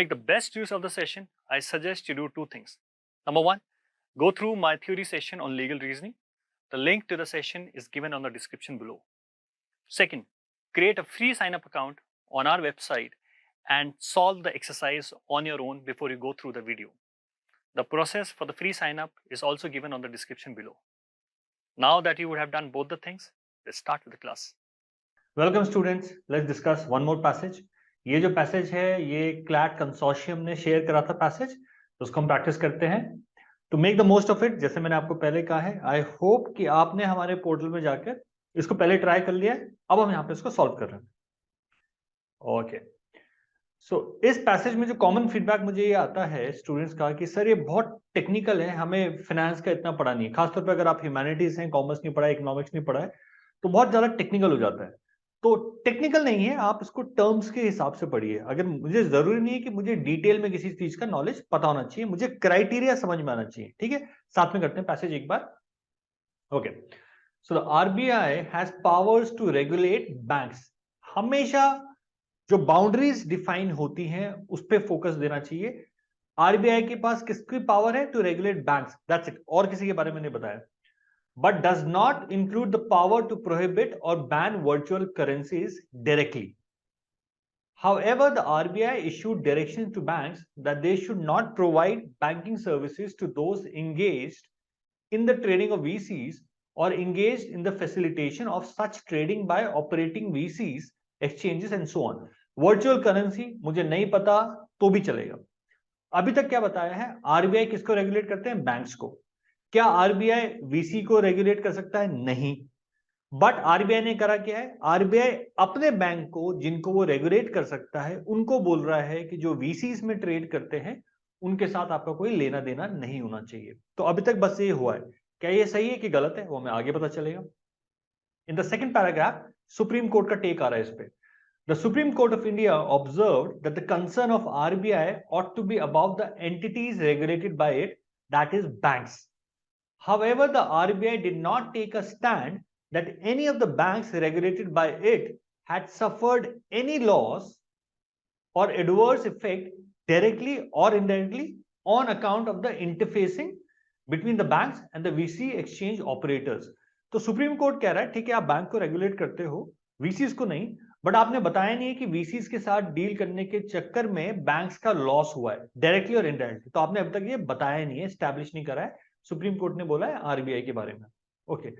make the best use of the session, I suggest you do two things. Number one, go through my theory session on legal reasoning. The link to the session is given on the description below. Second, create a free sign-up account on our website and solve the exercise on your own before you go through the video. The process for the free sign-up is also given on the description below. Now that you would have done both the things, let's start with the class. Welcome students, let's discuss one more passage. ये जो passage है ये CLAT consortium ने share करा था passage, तो उसको हम प्रैक्टिस करते हैं to make the most of it. जैसे मैंने आपको पहले कहा है, आई होप कि आपने हमारे पोर्टल में जाकर इसको पहले ट्राई कर लिया है. अब हम यहाँ पे इसको सॉल्व कर रहे हैं. ओके, सो इस पैसेज में जो कॉमन फीडबैक मुझे ये आता है स्टूडेंट्स का कि सर ये बहुत टेक्निकल है, हमें फाइनेंस का इतना पढ़ा नहीं है. खासतौर पर अगर आप ह्यूमैनिटीज हैं, कॉमर्स नहीं पढ़ा है, इकोनॉमिक्स नहीं पढ़ा है, तो बहुत ज्यादा टेक्निकल हो जाता है. तो टेक्निकल नहीं है, आप इसको टर्म्स के हिसाब से पढ़िए. अगर मुझे जरूरी नहीं है कि मुझे डिटेल में किसी चीज का नॉलेज पता होना चाहिए, मुझे क्राइटेरिया समझ में आना चाहिए. ठीक है, साथ में करते हैं पैसेज एक बार. Okay, so the RBI has powers to regulate banks. हमेशा जो बाउंड्रीज डिफाइन होती हैं उस पर फोकस देना चाहिए. आरबीआई के पास किसकी पावर है? To regulate banks, that's it. और किसी के बारे में नहीं बताया. But does not include the power to prohibit or ban virtual currencies directly. However, the RBI issued directions to banks that they should not provide banking services to those engaged in the trading of VCs or engaged in the facilitation of such trading by operating VCs, exchanges and so on. Virtual currency मुझे नहीं पता तो भी चलेगा. अभी तक क्या बताया है? आरबीआई किसको रेगुलेट करते हैं? बैंक्स को. क्या आरबीआई वीसी को रेगुलेट कर सकता है? नहीं. बट आरबीआई ने करा क्या है? आरबीआई अपने बैंक को जिनको वो रेगुलेट कर सकता है उनको बोल रहा है कि जो वीसीज में ट्रेड करते हैं उनके साथ आपका कोई लेना देना नहीं होना चाहिए. तो अभी तक बस ये हुआ है. क्या ये सही है कि गलत है वो हमें आगे पता चलेगा. In the second paragraph supreme Court का टेक आ रहा है इस पे. The Supreme Court of India observed that the concern of RBI ought to be about the entities regulated by it, that is banks. However, the RBI did not take a stand that any of the banks regulated by it had suffered any loss or adverse effect directly or indirectly on account of the interfacing between the banks and the VC exchange operators. तो supreme court कह रहा है ठीक है, आप bank को regulate करते हो, वीसीज को नहीं, बट आपने बताया नहीं है कि वीसीज के साथ डील करने के चक्कर में बैंक्स का लॉस हुआ है डायरेक्टली और इनडायरेक्टली. तो आपने अभी तक ये बताया नहीं है, एस्टैब्लिश नहीं करा है. सुप्रीम कोर्ट ने बोला है आरबीआई के बारे में. Okay,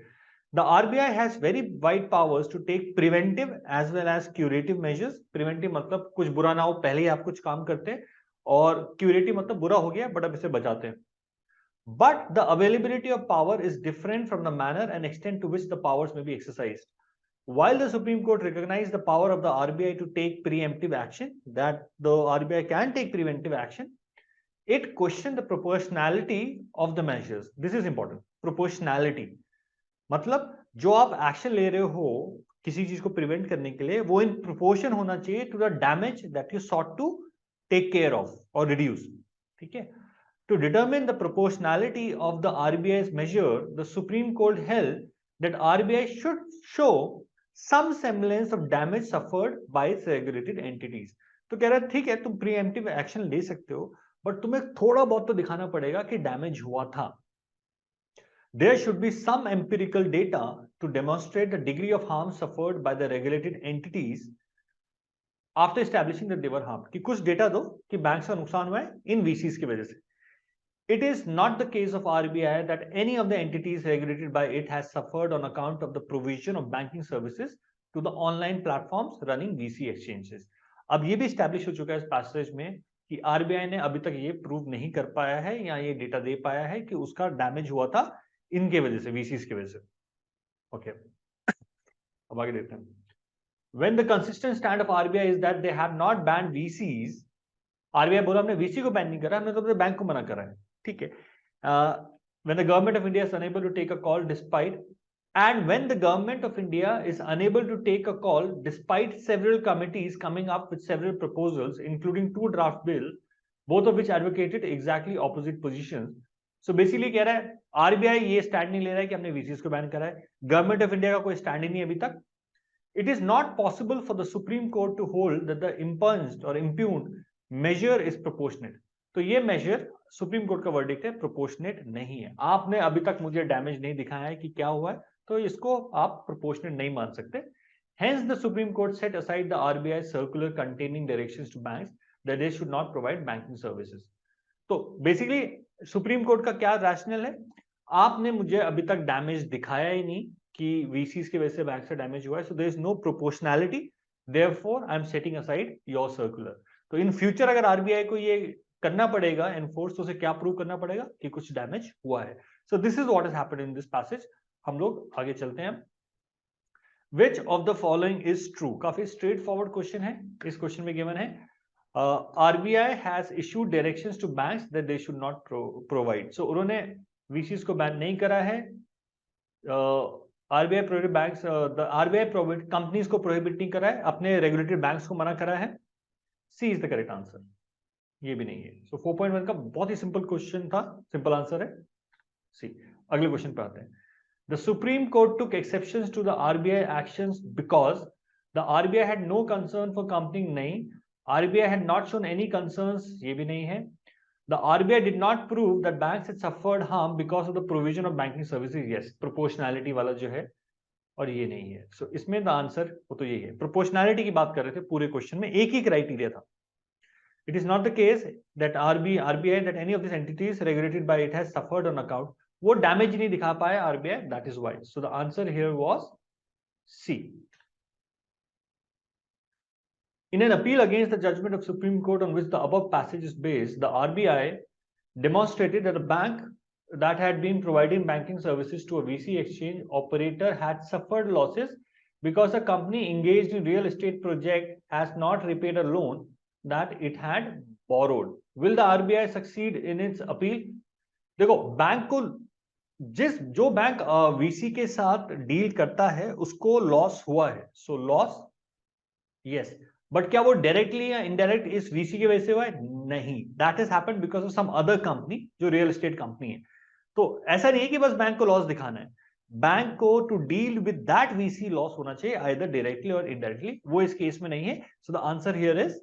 the RBI has very wide powers to take preventive as well as curative measures. Preventive मतलब कुछ बुरा ना हो, पहले ही आप कुछ काम करते हैं, और क्यूरेटिव मतलब बुरा हो गया बट अब इसे बचाते हैं. But the availability of power is different from the manner and extent to which the powers may be exercised. While the Supreme Court recognized the power of the RBI to take preemptive action, that the RBI can take preventive action, it questioned the proportionality of the measures. This is important. Proportionality मतलब जो आप action ले रहे हो किसी चीज को prevent करने के लिए, वो इन प्रोपोर्शन होना चाहिए to the damage that you sought to take care of और रिड्यूस. ठीक है. To determine the proportionality of the RBI's measure, the Supreme Court held that RBI should show some semblance of damage suffered by its regulated entities. तो कह रहा है ठीक है, तुम प्रीएम्प्टिव एक्शन ले सकते हो, बट तुम्हें थोड़ा बहुत तो दिखाना पड़ेगा कि डैमेज हुआ था. There should be some empirical data to demonstrate the degree of harm suffered by the regulated entities after establishing that they were harmed. कि कुछ डेटा दो कि बैंक्स का नुकसान हुआ है इन वीसीज की वजह से. It is not the case of RBI that any of the entities regulated by it has suffered on account of the provision of banking services to the online platforms running VC exchanges. अब ये भी establish हो चुका है इस passage में कि RBI ने अभी तक ये prove नहीं कर पाया है या ये डेटा दे पाया है कि उसका डैमेज हुआ था इनके वजह से, VCs की वजह से. Okay. अब आगे देखते हैं. When the consistent stand of RBI is that they have not banned VCs, RBI बोला हमने VC को बैन नहीं करा, हमने तो अपने बैंक को मना करा है. ठीक है. When the government of India is unable to take a call despite several committees coming up with several proposals, including 2 draft bills, both of which advocated exactly opposite positions. So basically कह रहा है RBI ये stand नहीं ले रहा है कि हमने VCs को बैन करा है. गवर्नमेंट ऑफ इंडिया का कोई स्टैंड ही नहीं अभी तक. It is not possible for the Supreme Court to hold that the impunged or impugned measure is proportionate. तो ये मेजर सुप्रीम कोर्ट का वर्डिक्ट है, प्रोपोर्शनेट नहीं है। आपने अभी तक मुझे डैमेज नहीं दिखाया है कि क्या हुआ है, तो इसको आप प्रोपोर्शनेट नहीं मान सकते। Hence, the Supreme Court set aside the RBI circular containing directions to banks that they should not provide banking services. तो बेसिकली सुप्रीम कोर्ट का क्या रैशनल है, आपने मुझे अभी तक डैमेज दिखाया ही नहीं कि वीसीज की वजह से बैंक से डैमेज हुआ है, so there is no proportionality, therefore I am setting aside your circular. तो इन फ्यूचर अगर आरबीआई को ये करना पड़ेगा एनफोर्स, तो उसे क्या प्रूव करना पड़ेगा कि कुछ डैमेज हुआ है। So this is what has happened in this passage. हम लोग आगे चलते हैं। Which of the following is true? काफी स्ट्रेट फॉरवर्ड क्वेश्चन है। इस क्वेश्चन में गिवन है RBI has issued directions to banks that they should not provide. So उन्होंने वीसीज को बैन नहीं करा है, RBI prohibit banks, the RBI prohibit companies को प्रोहिबिट नहीं करा है, अपने रेगुलेटेड बैंक्स को मना करा है। सी इज द करेक्ट आंसर, ये भी नहीं है। सो 4.1 का बहुत ही सिंपल क्वेश्चन था, सिंपल आंसर है सी। अगले क्वेश्चन पे आते हैं। The Supreme Court took exceptions to the RBI actions because the RBI had no concern for accompanying नहीं, RBI had not shown any concerns, ये भी नहीं है। The RBI did not prove that banks had suffered harm because of the provision of banking services, yes, proportionality वाला जो है, और ये नहीं है। So इसमें the answer वो तो यही है, proportionality की बात कर रहे थे पूरे क्वेश्चन में, एक ही क्राइटेरिया था। It is not the case that RBI that any of these entities regulated by it has suffered on account, वो डैमेज नहीं दिखा पाया RBI, that is why. So the answer here was C. In an appeal against the judgment of Supreme Court on which the above passage is based, the RBI demonstrated that a bank that had been providing banking services to a VC exchange operator had suffered losses because the company engaged in real estate project has not repaid a loan that it had borrowed. Will the RBI succeed in its appeal? देखो, bank को जो bank VC के साथ deal करता है उसको loss हुआ है, सो लॉस यस, बट क्या वो डायरेक्टली या इनडायरेक्ट इस वीसी की वजह से हुआ है? नहीं, that is happened because of some other company जो रियल एस्टेट कंपनी है। तो ऐसा नहीं है कि बस बैंक को लॉस दिखाना है, बैंक को to deal with that VC loss होना चाहिए आइदर डायरेक्टली और इनडायरेक्टली, वो इस केस में नहीं है। So the answer here is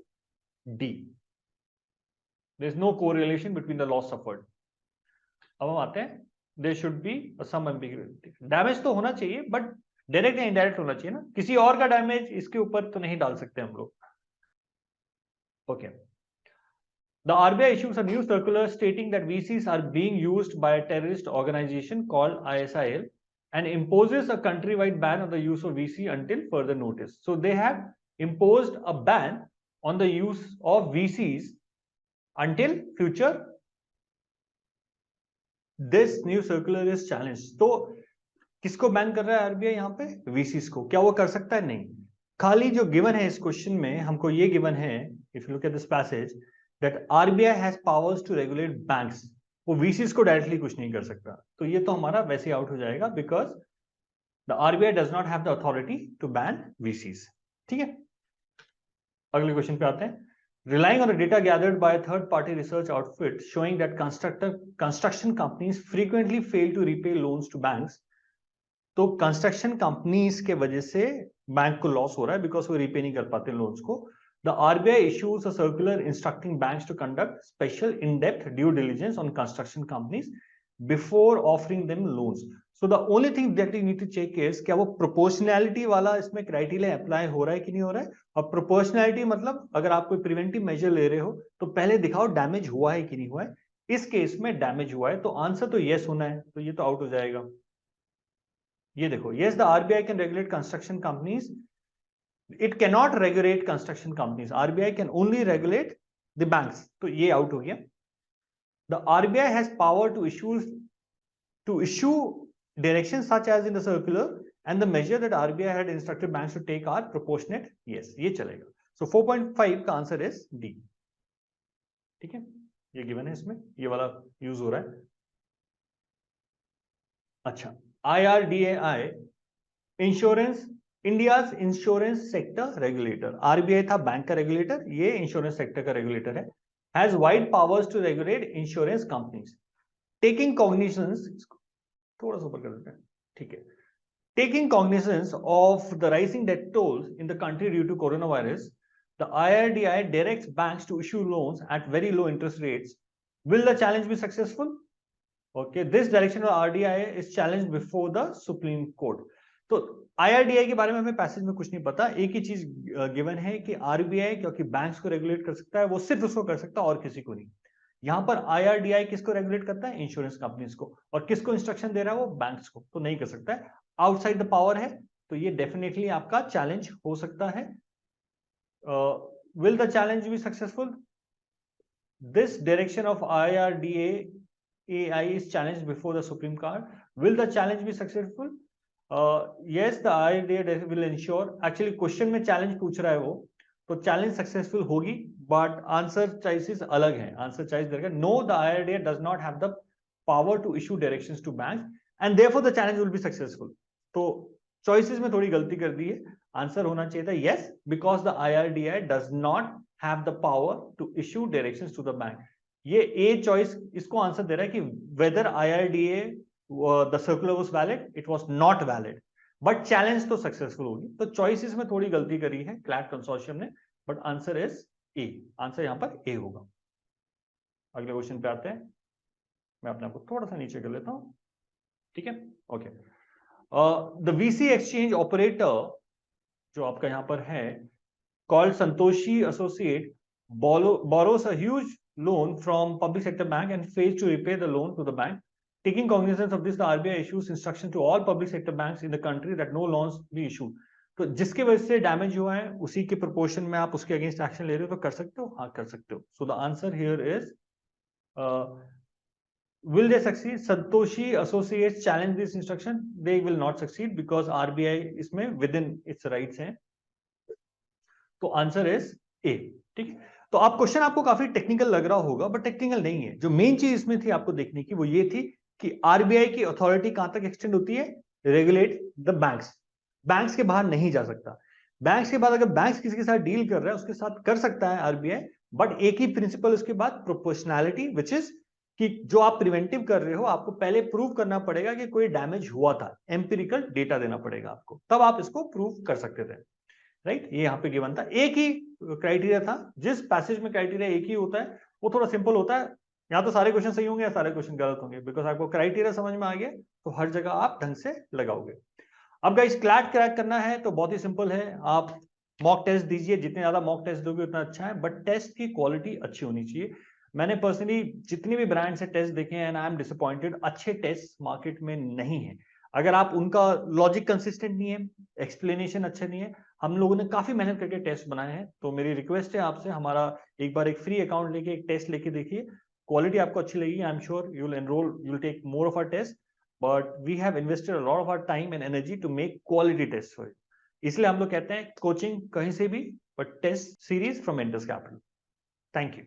D, there is no correlation between the loss suffered. अब हम आते हैं, there should be some ambiguity, damage तो होना चाहिए बट डायरेक्ट या इनडायरेक्ट होना चाहिए ना, किसी और का डैमेज इसके ऊपर तो नहीं डाल सकते हम लोग। Okay, the RBI issues a new circular stating that VCs are being used by a terrorist organization called ISIL and imposes a countrywide ban on the use of VC until further notice. So they have imposed a ban on the use of VCs until future this new circular is challenge. तो किसको ban कर रहा है RBI यहाँ पे? वीसीस को। क्या वो कर सकता है? नहीं। खाली जो गिवन है इस क्वेश्चन में, हमको ये गिवन है, if you look at this passage, that RBI has powers to regulate banks, वो वीसीस को डायरेक्टली कुछ नहीं कर सकता। तो ये तो हमारा वैसे आउट हो जाएगा, because the RBI does not have the authority to ban VCs. ठीक है, अगले क्वेश्चन पे आते हैं। Relying on the data gathered by a third-party research outfit showing that construction companies frequently fail to repay loans to banks, तो construction companies के वजह से बैंक को लॉस हो रहा है बिकॉज वो रिपे नहीं कर पाते लोन्स को। The RBI issues a circular instructing banks to conduct special in-depth due diligence on construction companies before offering them loans. So the only thing that you need to check is क्या वो proportionality वाला इसमें criteria apply हो रहा है कि नहीं हो रहा है। और प्रोपोर्शनैलिटी मतलब अगर आप कोई प्रिवेंटिव मेजर ले रहे हो तो पहले दिखाओ डैमेज हुआ है कि नहीं हुआ है। इस केस में डैमेज हुआ है, तो आंसर तो यस होना है, तो ये तो आउट हो जाएगा। ये देखो, yes the RBI can regulate construction companies, it can not regulate construction companies, RBI can only regulate the banks, तो ये आउट हो गया। The RBI has power to issue directions such as in the circular and the measure that RBI had instructed banks to take are proportionate, yes, ये चलेगा। So 4.5 का answer is D। ठीक है, ये गिवन है, इसमें ये वाला यूज हो रहा है। अच्छा, IRDAI insurance, India's insurance sector regulator, RBI था बैंक का रेगुलेटर, ये इंश्योरेंस सेक्टर का रेगुलेटर है, has wide powers to regulate insurance companies, taking cognisance, थोड़ा सा ऊपर कर देते हैं, ठीक है, taking cognisance of the rising death tolls in the country due to corona virus, the IRDAI directs banks to issue loans at very low interest rates. Will the challenge be successful? Okay, this direction of RDI is challenged before the Supreme Court. तो IRDAI के बारे में हमें passage में कुछ नहीं पता, एक ही चीज गिवन है कि RBI क्योंकि बैंक्स को रेगुलेट कर सकता है, वो सिर्फ उसको कर सकता है और किसी को नहीं। यहाँ पर IRDAI किसको रेगुलेट करता है? इंश्योरेंस कंपनीज को। और किसको इंस्ट्रक्शन दे रहा है? वो बैंक्स को। तो नहीं कर सकता है, आउटसाइड द पावर है। तो ये डेफिनेटली आपका चैलेंज हो सकता है। Will the challenge be successful? This direction of IRDAI is challenged before the Supreme Court. Will the challenge be successful? Yes, the IRDAI will ensure. Actually, question में challenge पूछ रहा है वो, तो challenge successful होगी, but answer choices अलग हैं. Answer choice देगा no, the IRDAI does not have the power to issue directions to banks, and therefore the challenge will be successful. तो choices में थोड़ी गलती कर दी है. Answer होना चाहिए था yes, because the IRDAI does not have the power to issue directions to the bank. ये A choice इसको आंसर दे रहा है कि whether IRDAI the circular was valid, it was not valid, but challenge तो successful होगी। तो choices में थोड़ी गलती करी है CLAT कंसोर्शियम ने, but answer is A। Answer यहाँ पर A होगा। अगले क्वेश्चन पे आते हैं, मैं अपने आप को थोड़ा सा नीचे कर लेता हूँ, ठीक है, okay. The VC exchange operator जो आपका यहाँ पर है called Santoshi Associate borrows a huge loan from public sector bank and fails to repay the loan to the bank. Taking cognizance of this, the RBI issues instruction to all public sector banks in the country that no loans be issued. तो जिसके वजह से damage हुआ है उसी के proportion में आप उसके अगेंस्ट एक्शन ले रहे हो तो कर सकते हो, हाँ कर सकते हो। सो the answer here is will they succeed? Santoshi Associates challenge this instruction, they will not succeed because RBI इसमें within its rights है। तो आंसर इज ए, ठीक। तो आप क्वेश्चन आपको काफी टेक्निकल लग रहा होगा, बट टेक्निकल नहीं है। जो मेन चीज इसमें थी आपको देखने की वो ये थी कि आरबीआई की अथॉरिटी कहां तक एक्सटेंड होती है? Regulate the banks. बैंक्स के बाहर नहीं जा सकता। बैंक्स के बाद अगर बैंक्स किसी के साथ डील कर रहा है उसके साथ कर सकता है आरबीआई, बट एक ही प्रिंसिपल उसके बाद प्रोपोर्शनैलिटी, विच इज कि जो आप प्रिवेंटिव कर रहे हो आपको पहले प्रूव करना पड़ेगा कि कोई डैमेज हुआ था, एम्पिरिकल डेटा देना पड़ेगा आपको, तब आप इसको प्रूव कर सकते थे, राइट। ये यहाँ पे गिवन था, एक ही क्राइटेरिया था। जिस पैसेज में क्राइटेरिया एक ही होता है वो थोड़ा सिंपल होता है। या तो सारे क्वेश्चन सही होंगे या सारे क्वेश्चन गलत होंगे, बिकॉज आपको क्राइटेरिया समझ में आ गया तो हर जगह आप ढंग से लगाओगे। अब गाइस क्लैट क्रैक करना है तो बहुत ही सिंपल है, आप मॉक टेस्ट दीजिए, जितने ज्यादा मॉक टेस्ट दोगे उतना अच्छा है, बट टेस्ट की क्वालिटी अच्छी होनी चाहिए। मैंने पर्सनली जितने भी ब्रांड से टेस्ट देखे हैं एंड आई एम डिसअपॉइंटेड, अच्छे टेस्ट मार्केट में नहीं है। अगर आप उनका लॉजिक कंसिस्टेंट नहीं है, एक्सप्लेनेशन अच्छा नहीं है, हम लोगों ने काफी मेहनत करके टेस्ट बनाए हैं, तो मेरी रिक्वेस्ट है आपसे, हमारा एक बार एक फ्री अकाउंट लेके एक टेस्ट लेके देखिए, क्वालिटी आपको अच्छी लगेगी। I am sure you will enrol, you will take more of our test, but we have invested a lot of our time and energy to make quality test for it. इसलिए हम लोग कहते हैं coaching कहीं से भी, but test series from mentors capital. Thank you.